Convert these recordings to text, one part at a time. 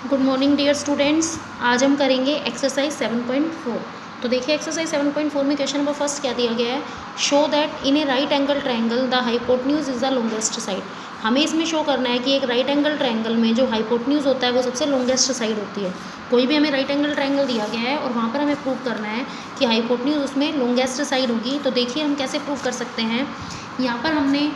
Good morning dear students. आज हम करेंगे एक्सरसाइज 7.4। तो देखिए एक्सरसाइज 7.4 में क्वेश्चन नंबर फर्स्ट क्या दिया गया है, show that in A right angle triangle the hypotenuse is the longest side. हमें इसमें शो करना है कि एक राइट एंगल ट्रायंगल में जो हाइपोटेन्यूज होता है वो सबसे लॉन्गेस्ट साइड होती है। कोई भी हमें राइट एंगल ट्रायंगल दिया गया है और वहाँ पर हमें प्रूव करना है कि हाइपोटेन्यूज उसमें लॉन्गेस्ट साइड होगी। तो देखिए हम कैसे प्रूव कर सकते हैं। यहाँ पर हमने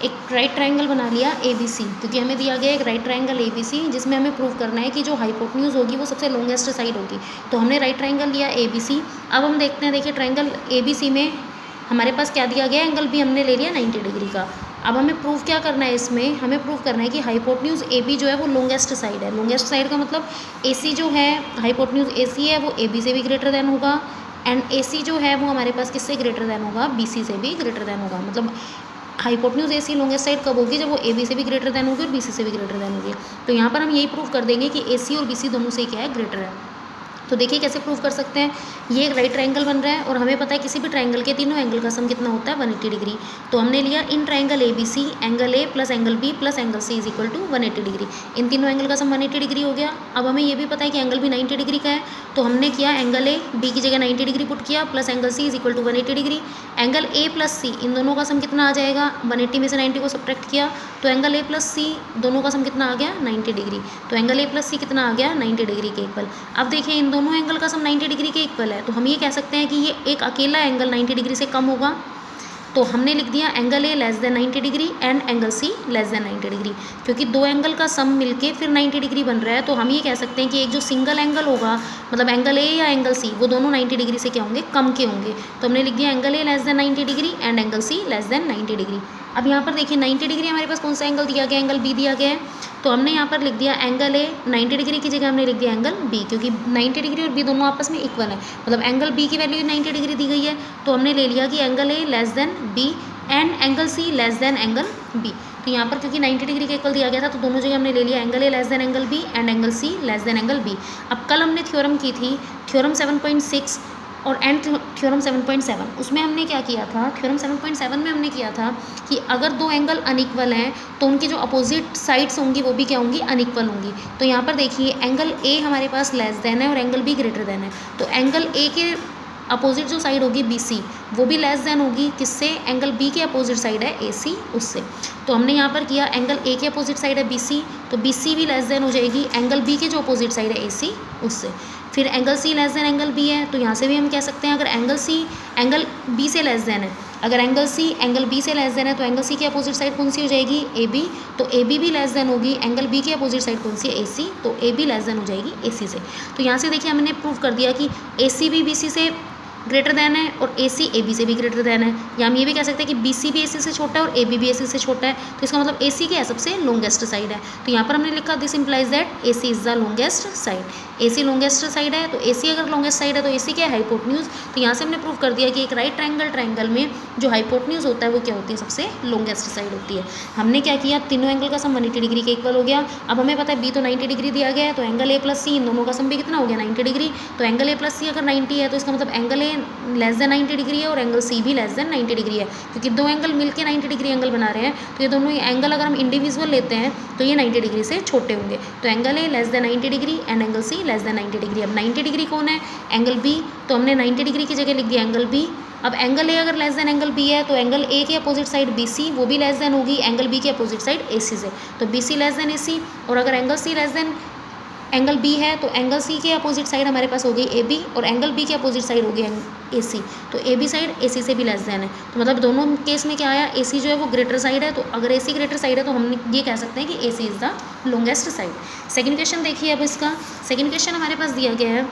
एक राइट ट्रायंगल बना लिया ए बी सी, क्योंकि हमें दिया गया एक right triangle A B C जिसमें हमें प्रूव करना है कि जो हाइपोटेन्यूज होगी वो सबसे लॉन्गेस्ट साइड होगी। तो हमने राइट ट्रायंगल लिया ए बी सी। अब हम देखते हैं, देखिए ट्रायंगल ए बी सी में हमारे पास क्या दिया गया, एंगल बी हमने ले लिया 90 डिग्री का। अब हमें प्रूव क्या करना है, इसमें हमें प्रूव करना है कि हाइपोटेन्यूज ए बी जो है वो लॉन्गेस्ट साइड है। लॉन्गेस्ट साइड का मतलब ए सी जो है, हाइपोटेन्यूज ए सी है वो ए बी से भी ग्रेटर देन होगा, एंड ए सी जो है वो हमारे पास किससे ग्रेटर देन होगा, बी सी से भी ग्रेटर देन होगा। मतलब hypotenuse A C longest side कब होगी, जब वो ए बी से भी ग्रेटर देन होगी और बी सी से भी ग्रेटर देन होगी। तो यहाँ पर हम यही प्रूव कर देंगे कि ए सी और बी सी दोनों से क्या है, ग्रेटर है। तो देखिए कैसे प्रूव कर सकते हैं। ये एक राइट ट्रायंगल बन रहा है और हमें पता है किसी भी ट्रायंगल के तीनों एंगल का सम कितना होता है, 180 डिग्री। तो हमने लिया in triangle A B C angle A plus angle B plus angle C is equal to 180 degree. इन तीनों एंगल का सम 180 डिग्री हो गया। अब हमें ये भी पता है कि एंगल भी 90 डिग्री का है, तो हमने किया एंगल ए बी की जगह 90 डिग्री पुट किया plus angle C is equal to 180 degree. Angle A plus C इन दोनों का सम कितना आ जाएगा, 180 में से 90 को सब्ट्रैक्ट किया तो एंगल ए प्लस सी दोनों का सम कितना आ गया, 90 डिग्री। तो एंगल ए प्लस सी कितना आ गया, 90 डिग्री के इक्वल। अब देखिए इन दोनों एंगल का सम 90 डिग्री के इक्वल है, तो हम ये कह सकते हैं कि ये एक अकेला एंगल 90 डिग्री से कम होगा। तो हमने लिख दिया angle A less than 90 degree and angle C less than 90 degree. क्योंकि दो एंगल का सम मिलके फिर 90 डिग्री बन रहा है, तो हम ये कह सकते हैं कि एक जो सिंगल एंगल होगा, मतलब एंगल ए या एंगल सी, वो दोनों 90 डिग्री से क्या होंगे, कम के होंगे। तो हमने लिख दिया angle A less than 90 degree and angle C less than 90 degree. अब यहाँ पर देखिए 90 डिग्री हमारे पास कौन सा एंगल दिया गया, एंगल बी दिया गया है। तो हमने यहाँ पर लिख दिया एंगल ए 90 डिग्री की जगह हमने लिख दिया एंगल बी, क्योंकि 90 डिग्री और बी दोनों आपस में इक्वल है, मतलब एंगल बी की वैल्यू 90 डिग्री दी गई है। तो हमने ले लिया कि angle A less than B and angle C less than angle B. तो यहाँ पर क्योंकि 90 डिग्री का इक्वल दिया गया था, तो दोनों जगह हमने ले लिया angle A less than angle B and angle C less than angle B. अब कल हमने थ्योरम की थी, थ्योरम 7.6 और एंड थ्योरम 7.7, उसमें हमने क्या किया था, थ्योरम 7.7 में हमने किया था कि अगर दो एंगल अनइक्वल हैं तो उनकी जो अपोजिट साइड्स होंगी वो भी क्या होंगी, अनइक्वल होंगी। तो यहाँ पर देखिए एंगल ए हमारे पास लेस देन है और एंगल बी ग्रेटर देन है, तो एंगल ए के अपोजिट जो साइड होगी बी सी, वो भी लेस देन होगी किससे, एंगल बी के अपोजिट साइड है ए सी, उससे। तो हमने यहाँ पर किया एंगल ए के अपोजिट साइड है बी सी, तो बी सी भी लेस देन हो जाएगी एंगल बी के जो अपोजिट साइड है ए सी, उससे। फिर angle C less than angle B है, तो यहाँ से भी हम कह सकते हैं अगर एंगल सी एंगल बी से लेस देन है, अगर एंगल सी एंगल बी से लेस देन है तो एंगल सी की अपोजिट साइड कौन सी हो जाएगी, ए बी। तो ए बी भी लेस देन होगी एंगल बी की अपोजिट साइड कौन सी है, ए सी, तो ए बी लेस देन हो जाएगी ए सी से। तो यहाँ से देखिए हमने प्रूव कर दिया कि ए सी भी बी सी से ग्रेटर दैन है और ए सी ए बी से भी ग्रेटर दैन है, या हम ये भी कह सकते हैं कि बी सी भी ए सी से छोटा है और ए बी भी ए सी से छोटा है। तो इसका मतलब ए सी क्या है, सबसे लॉन्गेस्ट साइड है। तो यहाँ पर हमने लिखा this implies that A C is the longest side. A C longest side है, तो ए सी अगर लॉन्गेस्ट साइड है तो ए सी क्या है, हाइपोटेन्यूज। तो यहाँ से हमने प्रूव कर दिया कि एक राइट ट्रायंगल में जो हाइपोटेन्यूज होता है वो क्या होती है, सबसे लॉन्गेस्ट साइड होती है। हमने क्या किया, तीनों एंगल का सम 180 डिग्री के इक्वल हो गया। अब हमें पता है बी तो 90 डिग्री दिया गया है, तो एंगल ए प्लस सी इन दोनों का सम भी कितना हो गया, 90 डिग्री। तो एंगल ए प्लस सी अगर 90 है तो इसका मतलब angle A less than 90 degree है और एंगल सी भी लेस देन 90 डिग्री है, क्योंकि दो एंगल मिलके 90 डिग्री एंगल बना रहे हैं। तो ये दोनों एंगल अगर हम इंडिविजुअल लेते हैं तो ये 90 डिग्री से छोटे होंगे। तो angle A less than 90 degree and angle C less than 90 degree. अब 90 डिग्री कौन है, एंगल बी, तो हमने 90 डिग्री की जगह लिख दिया एंगल बी। अब एंगल ए अगर लेस देन एंगल बी है तो एंगल ए के अपोजिट साइड बी सी वो भी लेस देन होगी एंगल बी के अपोजिट साइड ए सी से, तो B C less than A C. और अगर angle C less than angle B है तो एंगल सी के अपोजिट साइड हमारे पास हो गई ए बी और एंगल बी के अपोजिट साइड हो गई ए सी, तो A B side A C से भी लेस देन है। तो मतलब दोनों केस में क्या आया, ए सी जो है वो ग्रेटर साइड है, तो अगर ए सी ग्रेटर साइड है तो हम ये कह सकते हैं कि A C is the longest side. Second question देखिए। अब इसका सेकेंड क्वेश्चन हमारे पास दिया गया है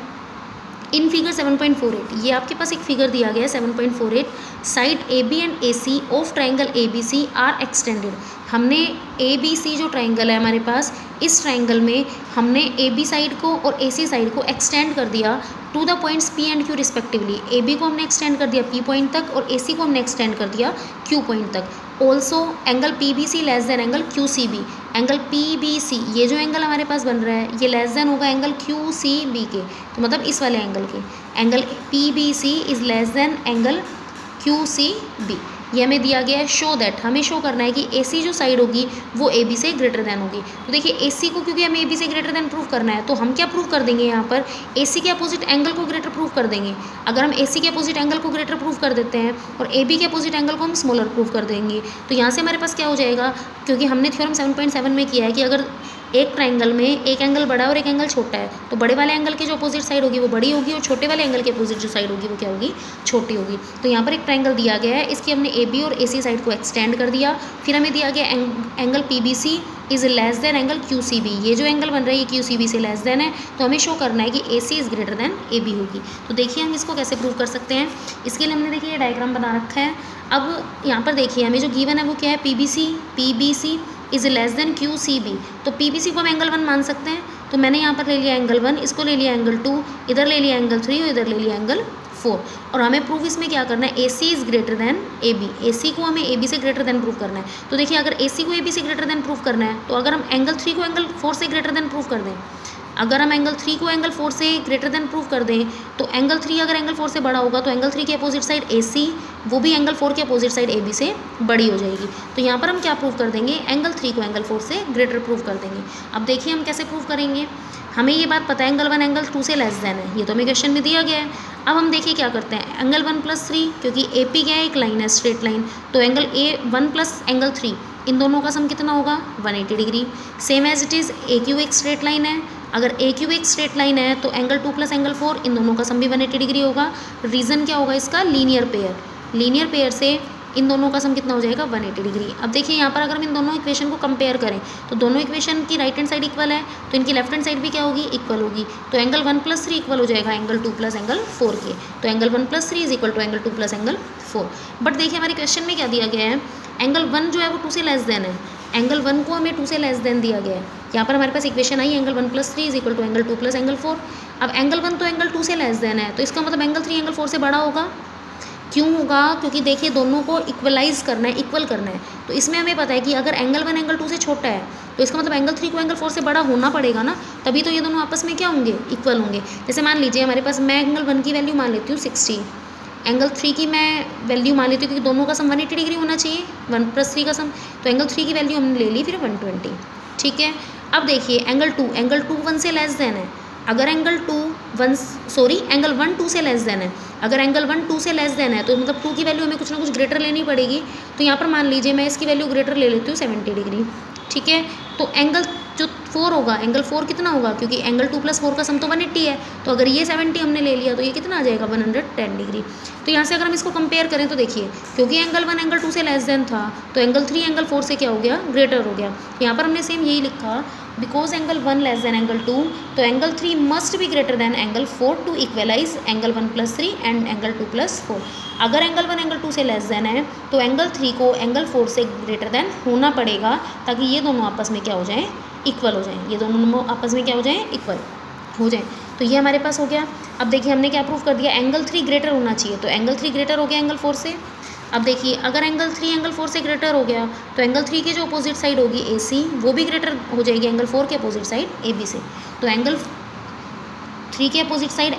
इन फिगर 7.48, ये आपके पास एक फिगर दिया गया है 7.48, side A B and A C of triangle A B C are extended. हमने ए बी सी जो ट्राइंगल है हमारे पास, इस ट्राइंगल में हमने ए बी साइड को और ए सी साइड को एक्सटेंड कर दिया to the points P and Q respectively. A B को हमने एक्सटेंड कर दिया पी पॉइंट तक और ए सी को हमने एक्सटेंड कर दिया क्यू पॉइंट तक। Also angle P B C less than angle Q C B. Angle P B C ये जो एंगल हमारे पास बन रहा है ये लेस देन होगा एंगल क्यू सी बी के, तो मतलब इस वाले एंगल के। Angle P B C is less than angle Q C B. ये हमें दिया गया है शो दैट, हमें शो करना है कि AC जो साइड होगी वो AB से ग्रेटर देन होगी। तो देखिए AC को क्योंकि हमें AB से ग्रेटर देन प्रूव करना है तो हम क्या प्रूव कर देंगे यहाँ पर, AC के अपोजिट एंगल को ग्रेटर प्रूव कर देंगे। अगर हम AC के अपोजिट एंगल को ग्रेटर प्रूव कर देते हैं और AB के अपोजिट एंगल को हम स्मॉलर प्रूव कर देंगे, तो यहाँ से हमारे पास क्या हो जाएगा, क्योंकि हमने थ्योरम 7.7 में किया है कि अगर एक ट्राइंगल में एक एंगल बड़ा है और एक एंगल छोटा है तो बड़े वाले एंगल की जो अपोजिट साइड होगी वो बड़ी होगी और छोटे वाले एंगल की अपोजिट जो साइड होगी वो क्या होगी, छोटी होगी। तो यहाँ पर एक ट्राइंगल दिया गया है, इसकी हमने AB और AC साइड को एक्सटेंड कर दिया। फिर हमें दिया गया angle PBC is less than angle QCB, ये जो एंगल बन रहा है ये QCB से लेस देन है, तो हमें शो करना है कि AC is greater then AB होगी। तो देखिए हम इसको कैसे प्रूव कर सकते हैं, इसके लिए हमने देखिए ये डायग्राम बना रखा है। अब यहाँ पर देखिए हमें जो गिवन है वो क्या है, PBC is less then QCB। तो PBC को हम एंगल 1 मान सकते हैं, तो मैंने यहाँ पर ले लिया एंगल 1, इसको ले लिया एंगल 2, इधर ले लिया एंगल 3 और इधर ले लिया एंगल 4। और हमें प्रूफ इसमें क्या करना है, AC is greater then AB, AC को हमें AB से ग्रेटर देन प्रूफ करना है। तो देखिए अगर AC को AB से ग्रेटर देन प्रूफ करना है तो अगर हम एंगल 3 को एंगल 4 से ग्रेटर देन प्रूफ कर दें, अगर हम एंगल 3 को एंगल 4 से ग्रेटर देन प्रूफ कर दें तो एंगल 3 अगर एंगल 4 से बड़ा होगा तो एंगल 3 के अपोजिट साइड AC वो भी एंगल 4 के अपोजिट साइड AB से बड़ी हो जाएगी। तो यहाँ पर हम क्या प्रूव कर देंगे, एंगल 3 को एंगल 4 से ग्रेटर प्रूव कर देंगे। अब देखिए हम कैसे प्रूव करेंगे, हमें ये बात पता है एंगल 1 एंगल 2 से लेस देन है, ये तो हमें क्वेश्चन में दिया गया है। अब हम देखिए क्या करते हैं, एंगल 1 + 3, क्योंकि AP क्या है, एक लाइन है स्ट्रेट लाइन, तो एंगल A1 + एंगल 3 इन दोनों का सम कितना होगा, 180 degree. Same as it is AQ एक स्ट्रेट लाइन है, अगर AQ एक स्ट्रेट लाइन है तो एंगल 2 + एंगल 4 इन दोनों का सम भी 180 डिग्री होगा। रीज़न क्या होगा इसका, लीनियर पेयर, लीनियर पेयर से इन दोनों का सम कितना हो जाएगा, 180 डिग्री। अब देखिए यहाँ पर अगर हम इन दोनों इक्वेशन को कंपेयर करें तो दोनों इक्वेशन की राइट हैंड साइड इक्वल है तो इनकी लेफ्ट हैंड साइड भी क्या होगी, इक्वल होगी। तो एंगल 1 + 3 इक्वल हो जाएगा एंगल 2 + एंगल 4 के, तो angle 1 + 3 is equal to angle 2 + angle 4। But देखिए हमारे क्वेश्चन में क्या दिया गया है, एंगल 1 जो है वो 2 से लेस देन है, एंगल 1 को हमें 2 से लेस देन दिया गया है। यहाँ पर हमारे पास इक्वेशन आई angle 1 + 3 is equal to angle 2 + angle 4। अब एंगल 1 तो एंगल 2 से लेस देन है, तो इसका मतलब एंगल 3 एंगल 4 से बड़ा होगा। क्यों होगा, क्योंकि देखिए दोनों को इक्वलाइज करना है, इक्वल करना है। तो इसमें हमें पता है कि अगर एंगल 1 एंगल 2 से छोटा है तो इसका मतलब एंगल 3 को एंगल 4 से बड़ा होना पड़ेगा ना, तभी तो ये दोनों आपस में क्या होंगे, इक्वल होंगे। जैसे मान लीजिए हमारे पास, मैं एंगल 1 की वैल्यू मान लेती हूँ 60, एंगल 3 की मैं वैल्यू मान लेती हूँ क्योंकि दोनों का सम 180 डिग्री होना चाहिए, 1 + 3 का सम, तो एंगल 3 की वैल्यू हमने ले ली फिर 120, ठीक है। अब देखिए एंगल 2 1 से लेस देन है, अगर एंगल 1 2 से लेस देन है, अगर एंगल 1 2 से लेस देन है तो मतलब 2 की वैल्यू हमें कुछ ना कुछ ग्रेटर लेनी पड़ेगी। तो यहाँ पर मान लीजिए मैं इसकी वैल्यू ग्रेटर ले लेती हूँ 70 डिग्री, ठीक है। तो एंगल जो 4 होगा, एंगल 4 कितना होगा, क्योंकि एंगल 2 + 4 का सम तो 180 है, तो अगर ये 70 हमने ले लिया तो ये कितना आ जाएगा, 110 डिग्री। तो यहाँ से अगर हम इसको कंपेयर करें तो देखिए, क्योंकि एंगल 1 एंगल 2 से लेस देन था तो एंगल 3 एंगल 4 से क्या हो गया, ग्रेटर हो गया। तो यहाँ पर हमने सेम यही लिखा, because angle 1 less than angle 2 तो angle 3 must be greater than angle 4 to equalise angle 1 + 3 and angle 2 + 4। अगर एंगल 1 एंगल 2 से लेस देन है तो एंगल 3 को एंगल 4 से ग्रेटर देन होना पड़ेगा, ताकि ये दोनों आपस में क्या हो जाएं, इक्वल हो जाएं, ये दोनों आपस में क्या हो जाएं, इक्वल हो जाए। तो ये हमारे पास हो गया। अब देखिए हमने क्या प्रूव कर दिया, एंगल 3 ग्रेटर होना चाहिए, तो एंगल 3 ग्रेटर हो गया एंगल 4 से। अब देखिए अगर एंगल 3 एंगल 4 से ग्रेटर हो गया तो एंगल 3 की जो अपोजिट साइड होगी AC वो भी ग्रेटर हो जाएगी एंगल 4 के अपोजिट साइड AB से। तो एंगल 3 के अपोजिट साइड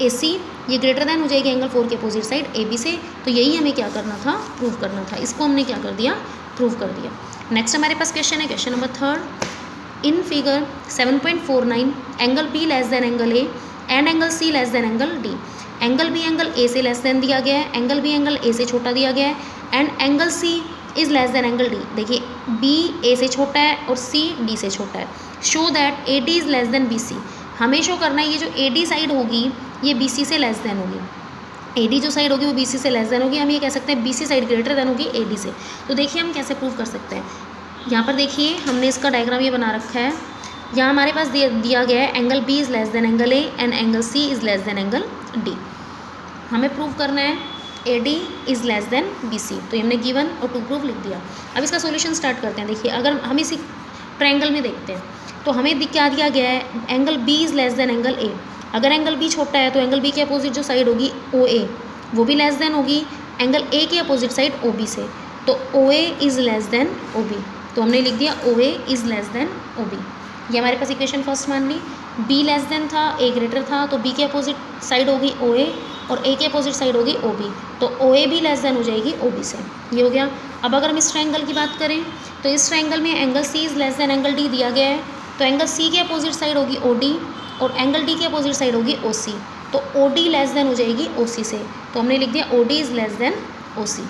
AC ये ग्रेटर देन हो जाएगी एंगल 4 के अपोजिट साइड AB से। तो यही हमें क्या करना था, प्रूव करना था, इसको हमने क्या कर दिया, प्रूव कर दिया। नेक्स्ट हमारे पास क्वेश्चन है, question number 3। In figure 7.49 angle B less than angle A and angle C less than angle D। Angle B angle A से लेस देन दिया गया है, एंगल B एंगल A से छोटा दिया गया है and angle C is less than angle D। देखिए B A से छोटा है और C D से छोटा है। Show that AD is less then BC। हमें शो करना है ये जो AD साइड होगी ये BC से लेस देन होगी, AD जो साइड होगी वो BC से लेस देन होगी। हम ये कह सकते हैं BC साइड ग्रेटर देन होगी AD से। तो देखिए हम कैसे प्रूव कर सकते हैं, यहाँ पर देखिए हमने इसका डायग्राम ये बना रखा है। यहाँ हमारे पास दिया गया है angle B is less than angle A and angle C is less than angle D। हमें प्रूव करना है AD is less then BC, तो हमने गिवन और टू प्रूफ लिख दिया। अब इसका सॉल्यूशन स्टार्ट करते हैं। देखिए अगर हम इसी ट्रायंगल में देखते हैं तो हमें क्या दिया गया है, angle B is less than angle A। अगर एंगल B छोटा है तो एंगल B के अपोजिट जो साइड होगी OA वो भी लेस देन होगी एंगल A के अपोजिट साइड OB से, तो OA is less then OB। तो हमने लिख दिया OA is less then OB। ये हमारे पास इक्वेशन फर्स्ट मान ली। B लेस देन था, A ग्रेटर था, तो B के अपोजिट साइड होगी OA और ए की अपोजिट साइड होगी ओ बी, तो ओ ए भी लेस देन हो जाएगी ओ बी से। ये हो गया। अब अगर हम इस ट्रायंगल की बात करें तो इस ट्रायंगल में angle C is less than angle D दिया गया है, तो एंगल सी की अपोजिट साइड होगी ओ डी और एंगल डी की अपोजिट साइड होगी ओ सी, तो ओ डी लेस देन हो जाएगी ओ सी से। तो हमने लिख दिया O D is less than O C,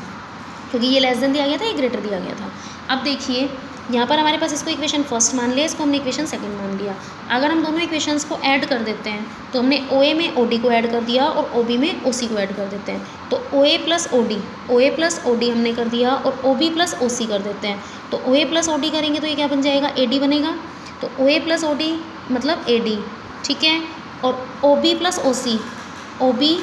क्योंकि ये लेस देन दिया गया था, ये ग्रेटर दिया गया था। अब देखिए यहाँ पर हमारे पास इसको इक्वेशन फर्स्ट मान लिया, इसको हमने इक्वेशन सेकंड मान लिया। अगर हम दोनों इक्वेशंस को ऐड कर देते हैं तो हमने ओ ए में ओ डी को ऐड कर दिया और ओ बी में ओ सी को ऐड कर देते हैं, तो ओ ए प्लस ओ डी हमने कर दिया और ओ बी प्लस ओ सी कर देते हैं। तो ओ ए प्लस ओ डी करेंगे तो ये क्या बन जाएगा, ए डी बनेगा। तो ओ ए प्लस ओ डी मतलब ए डी, ठीक है। और ओ बी प्लस ओ सी, ओ बी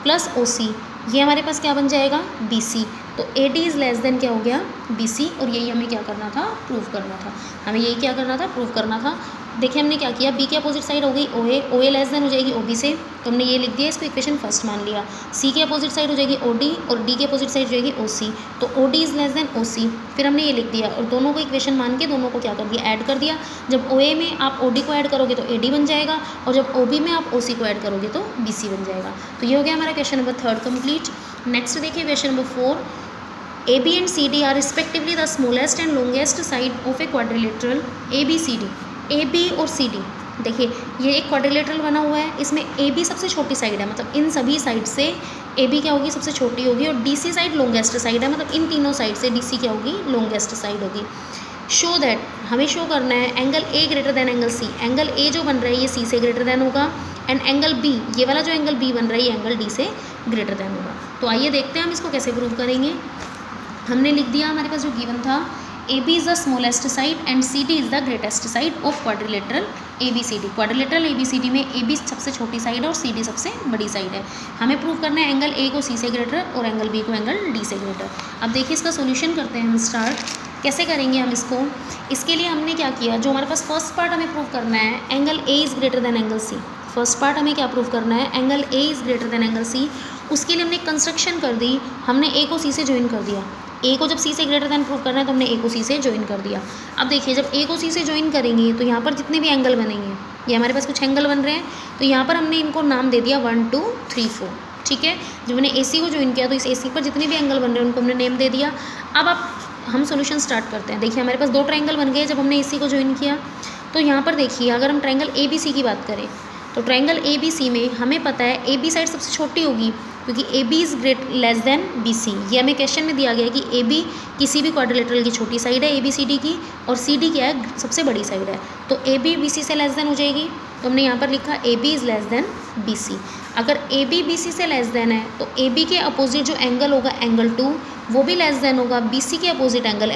प्लस ओ सी, ये हमारे पास क्या बन जाएगा, बी सी। तो A D is less then क्या हो गया, बी सी। और यही हमें क्या करना था, प्रूव करना था। हमें यही क्या करना था, प्रूव करना था। देखिए हमने क्या किया, बी की अपोजिट साइड हो गई ओ ए लेस देन हो जाएगी ओ बी से, तो हमने ये लिख दिया, इसको इक्वेशन फर्स्ट मान लिया। सी की अपोजिट साइड हो जाएगी ओ डी और डी की अपोजिट साइड हो जाएगी ओ सी, तो O D is less than O C. फिर हमने ये लिख दिया और दोनों को इक्वेशन मान के दोनों को क्या कर दिया, ऐड कर दिया। जब ओ ए में आप ओ डी को ऐड करोगे तो ए डी बन जाएगा और जब ओ बी में आप ओ सी को ऐड करोगे तो बी सी बन जाएगा। तो ये हो गया हमारा क्वेश्चन नंबर 3 कंप्लीट। नेक्स्ट देखिए question number 4, AB and CD are respectively the smallest and longest side of a quadrilateral ABCD। AB और CD, देखिए ये एक क्वाड्रिलेटरल बना हुआ है, इसमें AB सबसे छोटी साइड है, मतलब इन सभी साइड से AB क्या होगी, सबसे छोटी होगी, और DC साइड लॉन्गेस्ट साइड है, मतलब इन तीनों साइड से DC क्या होगी, लॉन्गेस्ट साइड होगी। शो दैट, हमें शो करना है angle A greater than angle C। Angle A जो बन रहा है ये C से ग्रेटर देन होगा, एंड एंगल B, ये वाला जो एंगल B बन रहा है ये एंगल D से ग्रेटर देन होगा। तो आइए देखते हैं हम इसको कैसे प्रूव करेंगे। हमने लिख दिया, हमारे पास जो गिवन था, A B is the smallest side and C D is the greatest side of quadrilateral A B C D. Quadrilateral A B C D में ए बी सबसे छोटी साइड है और सी डी सबसे बड़ी साइड है। हमें प्रूव करना है एंगल ए को सी से ग्रेटर और एंगल बी को एंगल डी से ग्रेटर। अब देखिए इसका सोल्यूशन करते हैं हम स्टार्ट। कैसे करेंगे हम इसको, इसके लिए हमने क्या किया, जो हमारे पास फर्स्ट पार्ट हमें प्रूव करना है angle A is greater than angle C. First part हमें क्या प्रूव करना है, angle A is greater than angle C. उसके लिए हमने कंस्ट्रक्शन कर दी, हमने ए को सी से ज्वाइन कर दिया। ए को जब सी से ग्रेटर देन प्रूव करना है तो हमने ए को सी से ज्वाइन कर दिया। अब देखिए जब ए को सी से ज्वाइन करेंगे तो यहाँ पर जितने भी एंगल बनेंगे, ये हमारे पास कुछ एंगल बन रहे हैं, तो यहाँ पर हमने इनको नाम दे दिया 1 2 3 4, ठीक है। जब हमने ए सी को ज्वाइन किया तो इस ए सी पर जितने भी एंगल बन रहे हैं उनको हमने नेम दे दिया। अब हम सोल्यूशन स्टार्ट करते हैं। देखिए हमारे पास 2 ट्रायंगल बन गए जब हमने ए सी को ज्वाइन किया। तो यहाँ पर देखिए अगर हम ट्रायंगल ए बी सी की बात करें तो ट्रायंगल ए बी सी में हमें पता है ए बी साइड सबसे छोटी होगी, क्योंकि A B is less than B C. ये हमें क्वेश्चन में दिया गया है कि ए बी किसी भी क्वाड्रिलेटरल की छोटी साइड है ए बी सी डी की, और सी डी क्या है, सबसे बड़ी साइड है। तो ए बी बी सी से लेस देन हो जाएगी, तो हमने यहाँ पर लिखा A B is less than B C. अगर ए बी बी सी से लेस देन है तो ए बी के अपोजिट जो एंगल होगा एंगल 2 वो भी लेस देन होगा बी सी के अपोजिट एंगल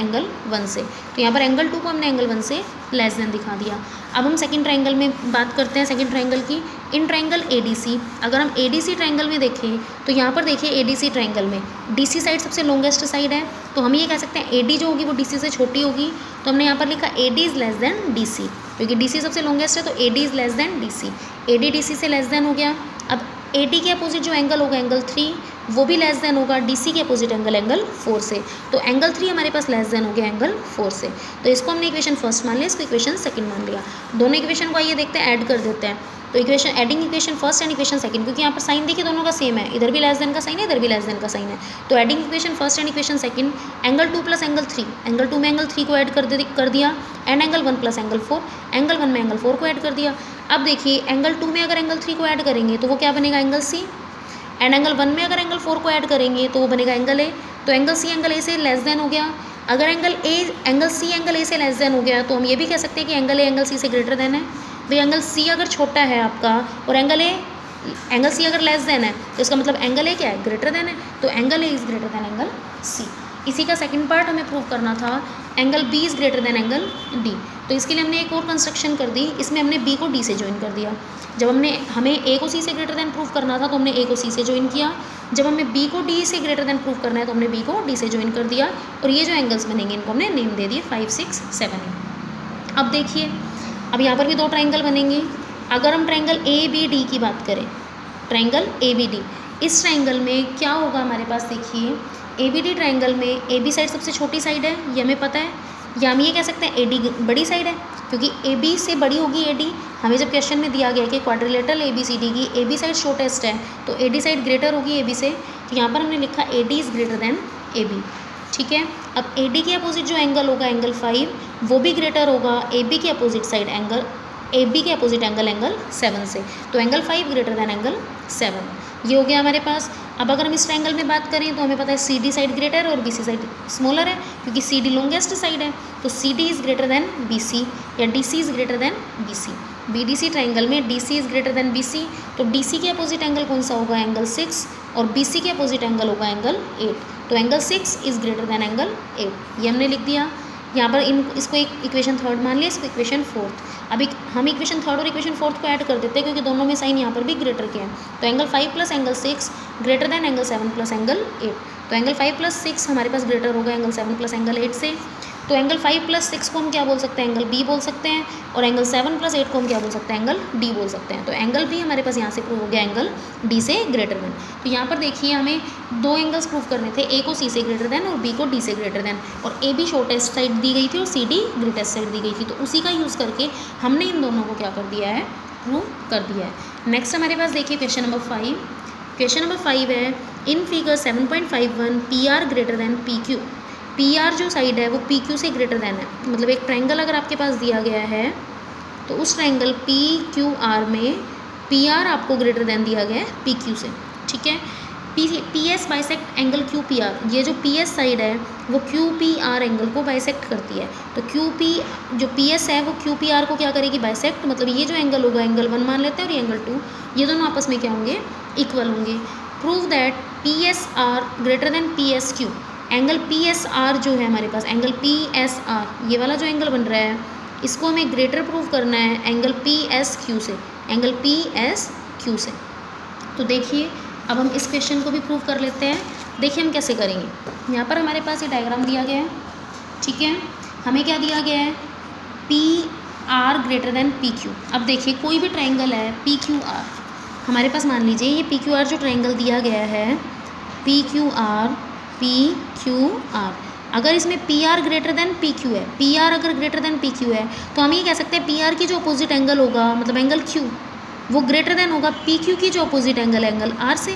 1 से। तो यहाँ पर एंगल 2 को हमने एंगल 1 से लेस देन दिखा दिया। अब हम सेकंड ट्रायंगल में बात करते हैं, सेकंड ट्रायंगल की। इन ट्रायंगल ए डी सी, अगर हम ए डी सी ट्रायंगल में देखें तो यहाँ पर देखिए ए डी सी ट्रायंगल में डी सी साइड सबसे लॉन्गेस्ट साइड है, तो हम ये कह सकते हैं ए डी जो होगी वो डी सी से छोटी होगी। तो हमने यहाँ पर लिखा A D is less than D C, क्योंकि डी सी सबसे लॉन्गेस्ट है तो A D is less than D C. A D D C से लेस देन हो गया। अब ए डी के अपोजिट जो एंगल होगा एंगल 3 वो भी लेस देन होगा डी सी के अपोजिट एंगल 4 से। तो एंगल 3 हमारे पास लेस देन हो गया एंगल 4 से। तो इसको हमने इक्वेशन फर्स्ट मान लिया, इसको इक्वेशन सेकंड मान लिया। दोनों इक्वेशन को आइए देखते हैं, ऐड कर देते हैं। तो equation adding equation first and equation second, क्योंकि यहाँ पर साइन देखिए दोनों का सेम है, इधर भी लेस देन का साइन है, इधर भी लेस देन का साइन है। तो adding equation first and equation second, angle 2 plus angle 3, angle 2 में एंगल 3 को ऐड कर दिया, and angle 1 plus angle 4, angle 1 में एंगल 4 को ऐड कर दिया। अब देखिए एंगल 2 में अगर एंगल 3 को ऐड करेंगे तो वो क्या बनेगा, एंगल सी, एंड एंगल 1 में अगर एंगल 4 को ऐड करेंगे तो वो बनेगा एंगल ए। तो एंगल सी एंगल ए से लेस देन हो गया। अगर एंगल सी एंगल ए से लेस देन हो गया तो हम ये भी कह सकते हैं कि एंगल ए एंगल सी से ग्रेटर देन है। भाई एंगल सी अगर छोटा है आपका और एंगल सी अगर लेस देन है तो इसका मतलब एंगल ए क्या है, ग्रेटर देन है। तो angle A is greater than angle C. इसी का सेकंड पार्ट हमें प्रूव करना था, angle B is greater than angle D. तो इसके लिए हमने एक और कंस्ट्रक्शन कर दी, इसमें हमने बी को डी से ज्वाइन कर दिया। जब हमें ए को सी से ग्रेटर देन प्रूव करना था तो हमने ए को सी से ज्वाइन किया। जब हमें बी को डी से ग्रेटर देन प्रूव करना है तो हमने बी को डी से ज्वाइन कर दिया। और ये जो एंगल्स बनेंगे इनको हमने नेम दे दिए 5 6 7 8। अब देखिए अब यहाँ पर भी 2 ट्रायंगल बनेंगे। अगर हम ट्रायंगल ए बी डी की बात करें, ट्रायंगल ए बी डी, इस ट्रायंगल में क्या होगा हमारे पास, देखिए ए बी डी ट्रायंगल में ए बी साइड सबसे छोटी साइड है, ये हमें पता है, या हम ये कह सकते हैं ए डी बड़ी साइड है, क्योंकि ए बी से बड़ी होगी ए डी, हमें जब क्वेश्चन में दिया गया कि क्वाड्रिलेटरल ABCD की AB साइड शॉर्टेस्ट है तो AD साइड ग्रेटर होगी AB से, तो यहाँ पर हमने लिखा AD is greater then AB। ठीक है, अब AD के अपोजिट जो एंगल होगा एंगल 5 वो भी ग्रेटर होगा AB के अपोजिट साइड एंगल, AB के अपोजिट एंगल 7 से, तो एंगल 5 ग्रेटर देन एंगल 7। ये हो गया हमारे पास। अब अगर हम इस ट्रायंगल में बात करें तो हमें पता है CD साइड ग्रेटर है और BC साइड स्मॉलर है, क्योंकि CD लॉन्गेस्ट साइड है, तो CD is greater then BC या DC is greater then BC। BDC triangle में DC is greater then BC, तो DC के अपोजिट एंगल कौन सा होगा एंगल 6 और BC के अपोजिट एंगल होगा एंगल 8, तो angle 6 is greater than angle 8। ये हमने लिख दिया। यहाँ पर इसको एक इक्वेशन थर्ड मान लिया, इसको इक्वेशन फोर्थ। अभी हम इक्वेशन थर्ड और इक्वेशन फोर्थ को ऐड कर देते हैं क्योंकि दोनों में साइन यहाँ पर भी ग्रेटर के हैं, तो angle 5 plus angle 6 greater than angle 7 plus angle 8, तो एंगल 5 प्लस 6 हमारे पास ग्रेटर होगा एंगल 7 प्लस एंगल 8 से, तो एंगल 5 प्लस 6 को हम क्या बोल सकते हैं एंगल B बोल सकते हैं, और एंगल 7 प्लस 8 को हम क्या बोल सकते हैं एंगल D बोल सकते हैं। तो एंगल B हमारे पास यहाँ से प्रूव हो गया एंगल D से ग्रेटर देन। तो यहाँ पर देखिए हमें दो एंगल्स प्रूव करने थे, A को C से ग्रेटर देन और B को D से ग्रेटर देन, और AB शॉर्टेस्ट साइड दी गई थी और CD ग्रेटेस्ट साइड दी गई थी, तो उसी का यूज़ करके हमने इन दोनों को क्या कर दिया है, प्रूव कर दिया है। नेक्स्ट हमारे पास देखिए क्वेश्चन नंबर 5। क्वेश्चन नंबर 5 है in figure 7.51 PR greater than PQ। PR जो साइड है वो PQ से ग्रेटर देन है, मतलब एक ट्रायंगल अगर आपके पास दिया गया है तो उस ट्रायंगल PQR में PR आपको ग्रेटर देन दिया गया है PQ से। ठीक है, PS बाइसेक्ट एंगल QPR, ये जो PS साइड है वो QPR एंगल को बाइसेक्ट करती है, तो QP जो PS है वो QPR को क्या करेगी, बाइसेक्ट, मतलब ये जो एंगल होगा एंगल 1 मान लेते हैं और ये एंगल 2, ये दोनों आपस में क्या होंगे, इक्वल होंगे। Prove that PSR greater than PSQ। Angle PSR जो है हमारे पास एंगल PSR, ये वाला जो एंगल बन रहा है इसको हमें ग्रेटर प्रूव करना है एंगल PSQ से, एंगल PSQ से। तो देखिए अब हम इस क्वेश्चन को भी प्रूव कर लेते हैं। देखिए हम कैसे करेंगे। यहाँ पर हमारे पास ये डायग्राम दिया गया है, ठीक है, हमें क्या दिया गया है, PR ग्रेटर देन PQ। अब देखिए कोई भी ट्रायंगल है PQR, हमारे पास मान लीजिए ये PQR जो ट्रायंगल दिया गया है PQR, अगर इसमें PR ग्रेटर देन PQ है, PR अगर ग्रेटर देन PQ है तो हम ये कह सकते हैं PR की जो अपोजिट एंगल होगा, मतलब एंगल Q, वो ग्रेटर देन होगा PQ की जो अपोजिट एंगल है एंगल R से,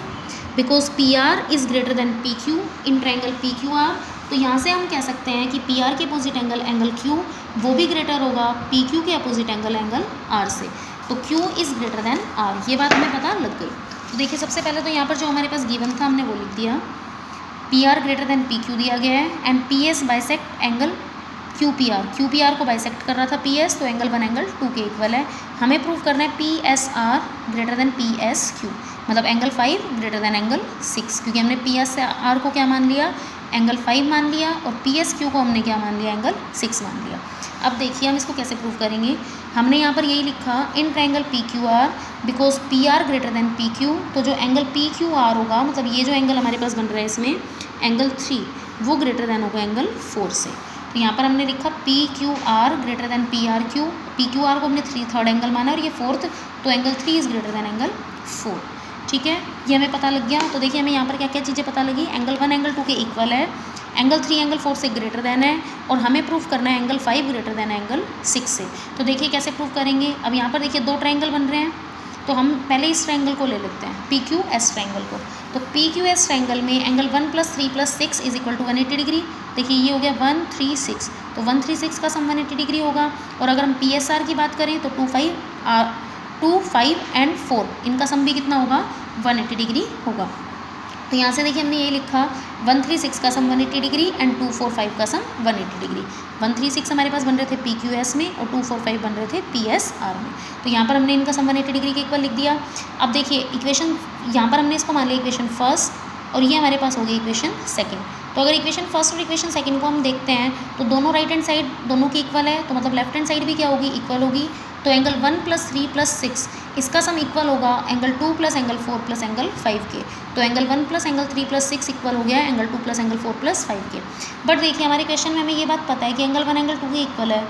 because PR is greater then PQ in triangle PQR। तो यहाँ से हम कह सकते हैं कि PR के अपोजिट एंगल एंगल Q वो भी ग्रेटर होगा PQ के अपोजिट एंगल एंगल R से, तो Q is greater then R। ये बात हमें पता लग गई। तो देखिए सबसे पहले तो यहाँ पर जो हमारे पास गिवन था हमने वो लिख दिया, PR ग्रेटर देन PQ दिया गया है and PS bisect angle QPR को बाइसेक्ट कर रहा था PS, तो एंगल 1 एंगल 2 के इक्वल है। हमें प्रूव करना है PSR ग्रेटर देन PSQ, मतलब एंगल 5 ग्रेटर देन एंगल 6, क्योंकि हमने PSR को क्या मान लिया, एंगल 5 मान लिया, और PSQ को हमने क्या मान लिया, एंगल 6 मान लिया। अब देखिए हम इसको कैसे प्रूव करेंगे। हमने यहाँ पर यही लिखा in triangle PQR because PR greater than PQ, तो जो एंगल PQR होगा, मतलब ये जो एंगल हमारे पास बन रहा है इसमें एंगल 3 वो ग्रेटर देन होगा एंगल 4 से। तो यहाँ पर हमने लिखा PQR greater than PRQ, PQR को हमने थर्ड एंगल माना और ये फोर्थ, तो angle 3 is greater than angle 4। ठीक है, ये हमें पता लग गया। तो देखिए हमें यहाँ पर क्या क्या चीज़ें पता लगी, एंगल 1 एंगल 2 के इक्वल है, एंगल 3 एंगल 4 से ग्रेटर देन है, और हमें प्रूफ करना है एंगल 5 ग्रेटर देन एंगल 6 से। तो देखिए कैसे प्रूफ करेंगे। अब यहाँ पर देखिए दो ट्रायंगल बन रहे हैं, तो हम पहले इस ट्रायंगल को ले लेते हैं PQS ट्रायंगल को। तो PQS ट्रायंगल में angle 1 + 3 + 6 is equal to 180 degree. देखिए ये हो गया 136, तो 136 का सम 180 डिग्री होगा। और अगर हम PSR की बात करें तो 2, 5 एंड 4 इनका सम भी कितना होगा, 180 डिग्री होगा। तो यहाँ से देखिए हमने ये लिखा 136 का सम 180 डिग्री एंड 245 का सम 180 डिग्री। 136 हमारे पास बन रहे थे PQS में और 245 बन रहे थे PSR में। तो यहाँ पर हमने इनका सम 180 डिग्री के इक्वल लिख दिया। अब देखिए इक्वेशन, यहाँ पर हमने इसको मान लिया इक्वेशन फर्स्ट और ये हमारे पास हो गई इक्वेशन सेकंड। तो अगर इक्वेशन फर्स्ट और इक्वेशन सेकंड को हम देखते हैं तो दोनों राइट हैंड साइड दोनों की इक्वल है, तो मतलब लेफ्ट हैंड साइड भी क्या होगी, इक्वल होगी। तो एंगल 1 + 3 + 6 इसका सम इक्वल होगा एंगल 2 + एंगल 4 + एंगल 5 के। तो एंगल 1 + एंगल 3 + 6 इक्वल हो गया एंगल 2 + एंगल 4 + 5 के। बट देखिए हमारे क्वेश्चन में हमें ये बात पता है कि एंगल 1 एंगल 2 के इक्वल है,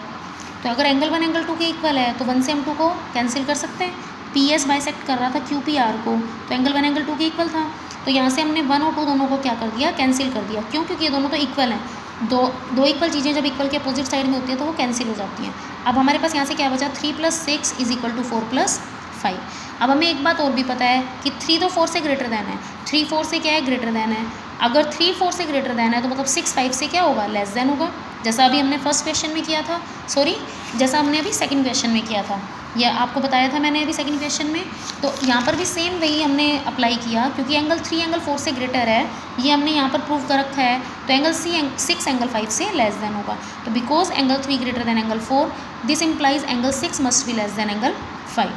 तो अगर एंगल 1 एंगल 2 के इक्वल है तो 1 से हम 2 को कैंसिल कर सकते हैं। PS बाइसेक्ट कर रहा था QPR को, तो एंगल 1 एंगल 2 के इक्वल था, तो यहाँ से हमने 1 और 2 दोनों को क्या कर दिया, कैंसिल कर दिया। क्यों, क्योंकि ये दोनों तो इक्वल हैं। दो दो इक्वल चीज़ें जब इक्वल के अपोजिट साइड में होती हैं तो वो कैंसिल हो जाती हैं। अब हमारे पास यहाँ से क्या बचा, 3 + 6 = 4 + 5। अब हमें एक बात और भी पता है कि 3 तो 4 से ग्रेटर देन है, 3 4 से क्या है, ग्रेटर देन है। अगर 3 4 से ग्रेटर देन है तो मतलब 6 5 से क्या होगा, लेस देन होगा। जैसा अभी हमने फर्स्ट क्वेश्चन में किया था, जैसा हमने अभी सेकंड क्वेश्चन में किया था, यह आपको बताया था मैंने अभी सेकंड क्वेश्चन में। तो यहाँ पर भी सेम वही हमने अप्लाई किया, क्योंकि एंगल 3 एंगल 4 से ग्रेटर है, ये हमने यहाँ पर प्रूव कर रखा है। तो एंगल 6 एंगल 5 से लेस देन होगा। तो because angle 3 greater than angle 4, this implies angle 6 must be less than angle 5।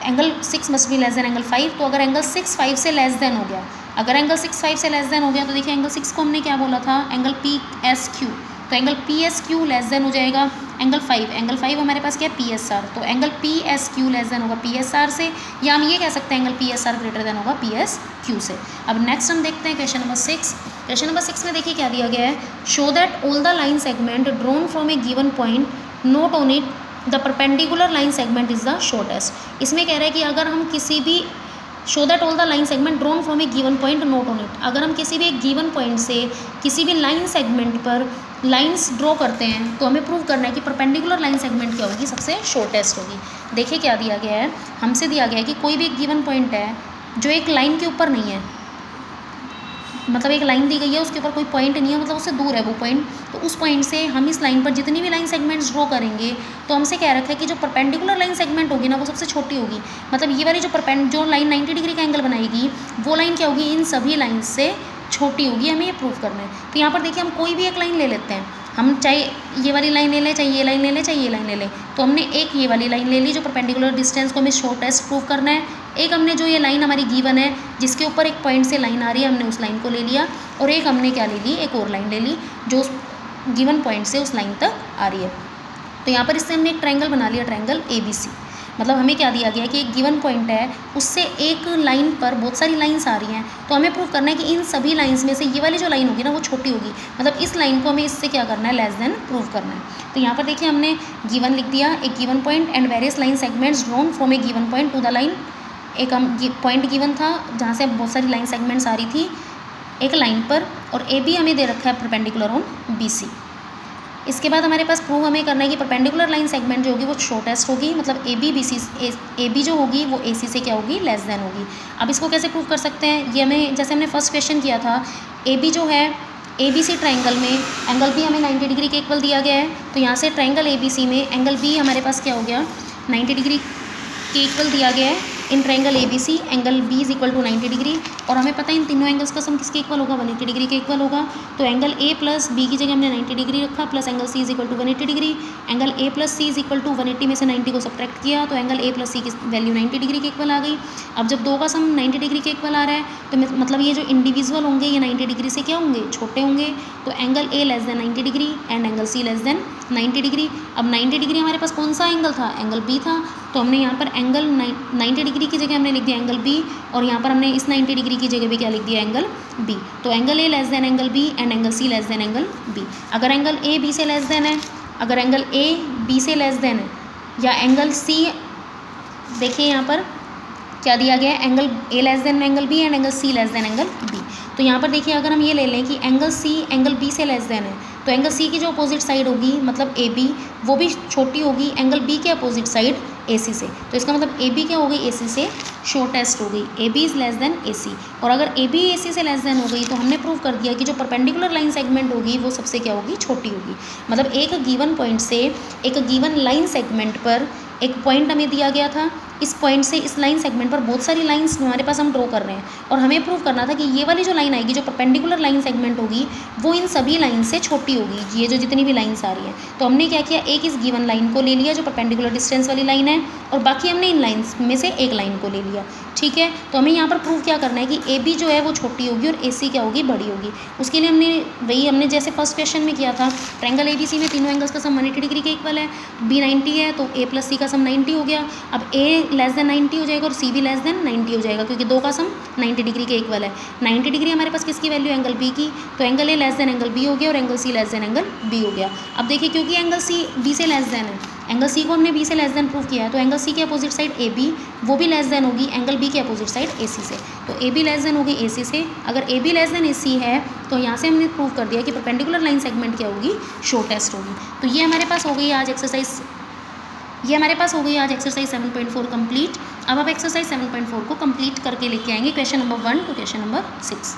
Angle 6 must be less than angle 5। तो अगर एंगल 6 5 से लेस देन हो गया, अगर एंगल 6 5 से लेस देन हो गया तो देखिए एंगल 6 को हमने क्या बोला था, एंगल PSQ। तो एंगल PSQ लेस देन हो जाएगा एंगल 5। एंगल 5 हमारे पास क्या है, PSR। तो एंगल PSQ लेस देन होगा PSR से, या हम ये कह सकते हैं एंगल PSR ग्रेटर देन होगा PSQ से। अब नेक्स्ट हम देखते हैं क्वेश्चन नंबर 6। क्वेश्चन नंबर 6 में देखिए क्या दिया गया है, show that all the line segment drawn from A given point note on it the perpendicular line segment is the shortest. इसमें कह रहा है कि अगर हम किसी भी, show that all the line segment drawn from A given point note on it, अगर हम किसी भी एक गिवन पॉइंट से किसी भी लाइन सेगमेंट पर लाइंस ड्रॉ करते हैं तो हमें प्रूव करना है कि परपेंडिकुलर लाइन सेगमेंट क्या होगी, सबसे शॉर्टेस्ट होगी। देखिए क्या दिया गया है, हमसे दिया गया है कि कोई भी एक गिवन पॉइंट है जो एक लाइन के ऊपर नहीं है, मतलब एक लाइन दी गई है उसके ऊपर कोई पॉइंट नहीं है, मतलब उससे दूर है वो पॉइंट। तो उस पॉइंट से हम इस लाइन पर जितनी भी लाइन सेगमेंट्स ड्रॉ करेंगे तो हमसे कह रखा है कि जो परपेंडिकुलर लाइन सेगमेंट होगी ना वो सबसे छोटी होगी। मतलब ये वाली जो लाइन 90 डिग्री का एंगल बनाएगी वो लाइन क्या होगी, इन सभी लाइन से छोटी होगी। हमें ये प्रूव करना है। तो यहाँ पर देखिए हम कोई भी एक लाइन ले लेते हैं, हम चाहे ये वाली लाइन ले लें, चाहे ये लाइन ले लें, चाहे ये लाइन ले लें। तो हमने एक ये वाली लाइन ले ली जो परपेंडिकुलर डिस्टेंस को हमें शॉर्टेस्ट प्रूव करना है। एक हमने जो ये लाइन हमारी गिवन है जिसके ऊपर एक पॉइंट से लाइन आ रही है, हमने उस लाइन को ले लिया। और एक हमने क्या ले ली, एक और लाइन ले ली जो उस गिवन पॉइंट से उस लाइन तक आ रही है। तो यहाँ पर इससे हमने एक ट्रायंगल बना लिया, ट्रायंगल ABC। मतलब हमें क्या दिया गया है कि एक गिवन पॉइंट है, उससे एक लाइन पर बहुत सारी लाइंस आ रही हैं, तो हमें प्रूव करना है कि इन सभी लाइंस में से ये वाली जो लाइन होगी ना वो छोटी होगी। मतलब इस लाइन को हमें इससे क्या करना है, लेस देन प्रूव करना है। तो यहाँ पर देखिए हमने गिवन लिख दिया, एक given point and various line segments drawn from A given point two the line. एक हम पॉइंट गिवन था जहाँ से बहुत सारी लाइन सेगमेंट्स आ रही थी एक लाइन पर, और AB हमें दे रखा है परपेंडिकुलर ऑन BC। इसके बाद हमारे पास प्रूव हमें करना है कि परपेंडिकुलर लाइन सेगमेंट जो होगी वो शॉर्टेस्ट होगी, मतलब AB जो होगी वो AC से क्या होगी, लेस देन होगी। अब इसको कैसे प्रूव कर सकते हैं, ये हमें जैसे हमने फर्स्ट क्वेश्चन किया था, AB जो है ABC ट्रायंगल में एंगल B हमें 90 डिग्री के इक्वल दिया गया है। तो यहाँ से ट्रायंगल ABC में एंगल B हमारे पास क्या हो गया, 90 डिग्री के इक्वल दिया गया है। In triangle ABC angle B = 90 degree, और हमें पता है इन तीनों एंगल्स का सम किसके इक्वल होगा, 180 डिग्री के इक्वल होगा। तो एंगल A + B की जगह हमने 90 डिग्री रखा, plus angle C = 180 degree. Angle A + C = 180 में से 90 को सब्ट्रैक्ट किया तो एंगल A + C की वैल्यू 90 डिग्री के इक्वल आ गई। अब जब दो का सम 90 डिग्री के इक्वल आ रहा है तो मतलब ये जो इंडिविजुअल होंगे ये 90 डिग्री से क्या होंगे, छोटे होंगे। तो angle A < 90 degree and angle C < 90 degree. अब 90 डिग्री हमारे पास कौन सा एंगल था, एंगल B था। तो हमने यहाँ पर एंगल 90 डिग्री की जगह हमने लिख दिया एंगल B, और यहाँ पर हमने इस 90 डिग्री की जगह भी क्या लिख दिया, एंगल B। तो angle A < angle B and angle C < angle B। अगर एंगल A B से लेस देन है, अगर एंगल A B से लेस देन है, या एंगल C, देखिए यहाँ पर क्या दिया गया है, angle A < angle B and angle C < angle B। तो यहाँ पर देखिए अगर हम ये ले लें कि एंगल C एंगल B से लेस देन है, तो एंगल C की जो अपोजिट साइड होगी मतलब AB वो भी छोटी होगी एंगल B के अपोजिट साइड AC से। तो इसका मतलब AB क्या हो गई, AC से शॉर्टेस्ट हो गई, AB = AC। और अगर AB AC से लेस देन हो गई तो हमने प्रूव कर दिया कि जो परपेंडिकुलर लाइन सेगमेंट होगी वो सबसे क्या होगी, छोटी होगी। मतलब एक गिवन पॉइंट से एक गिवन लाइन सेगमेंट पर एक पॉइंट हमें दिया गया था, इस पॉइंट से इस लाइन सेगमेंट पर बहुत सारी लाइंस हमारे पास हम ड्रॉ कर रहे हैं, और हमें प्रूव करना था कि ये वाली जो लाइन आएगी जो परपेंडिकुलर लाइन सेगमेंट होगी वो इन सभी लाइन से छोटी होगी, ये जो जितनी भी लाइंस आ रही हैं। तो हमने क्या किया, एक इस गिवन लाइन को ले लिया जो परपेंडिकुलर डिस्टेंस वाली लाइन है, और बाकी हमने इन लाइंस में से एक लाइन को ले लिया। ठीक है, तो हमें यहाँ पर प्रूव क्या करना है कि AB जो है वो छोटी होगी और AC क्या होगी, बड़ी होगी। उसके लिए हमने जैसे फर्स्ट क्वेश्चन में किया था, ट्रायंगल ABC में तीनों एंगल्स का सम 180 डिग्री के इक्वल है, B 90 है तो A + C का सम 90 हो गया। अब A < 90 हो जाएगा और C भी < 90 हो जाएगा, क्योंकि दो का सम 90 डिग्री के इक्वल है। 90 डिग्री हमारे पास किसकी वैल्यू, एंगल B की। तो एंगल A < एंगल B हो गया और एंगल C < एंगल B हो गया। अब देखिए क्योंकि एंगल C B से लेस देन है एंगल सी को हमने बी से लेस देन प्रूव किया है, तो एंगल सी के अपोजिट साइड ए बी वो भी लेस देन होगी एंगल बी के अपोजिट साइड ए सी से। तो ए बी लेस देन होगी ए सी से, अगर A be less than A सी है तो यहाँ से हमने प्रूव कर दिया कि परपेंडिकुलर लाइन सेगमेंट क्या होगी, शॉर्टेस्ट होगी। तो ये हमारे पास हो गई आज एक्सरसाइज, ये हमारे पास हो गई आज एक्सरसाइज 7.4 कंप्लीट। अब आप एक्सरसाइज 7.4 को कंप्लीट करके लेके आएंगे question number 1 to question number 6।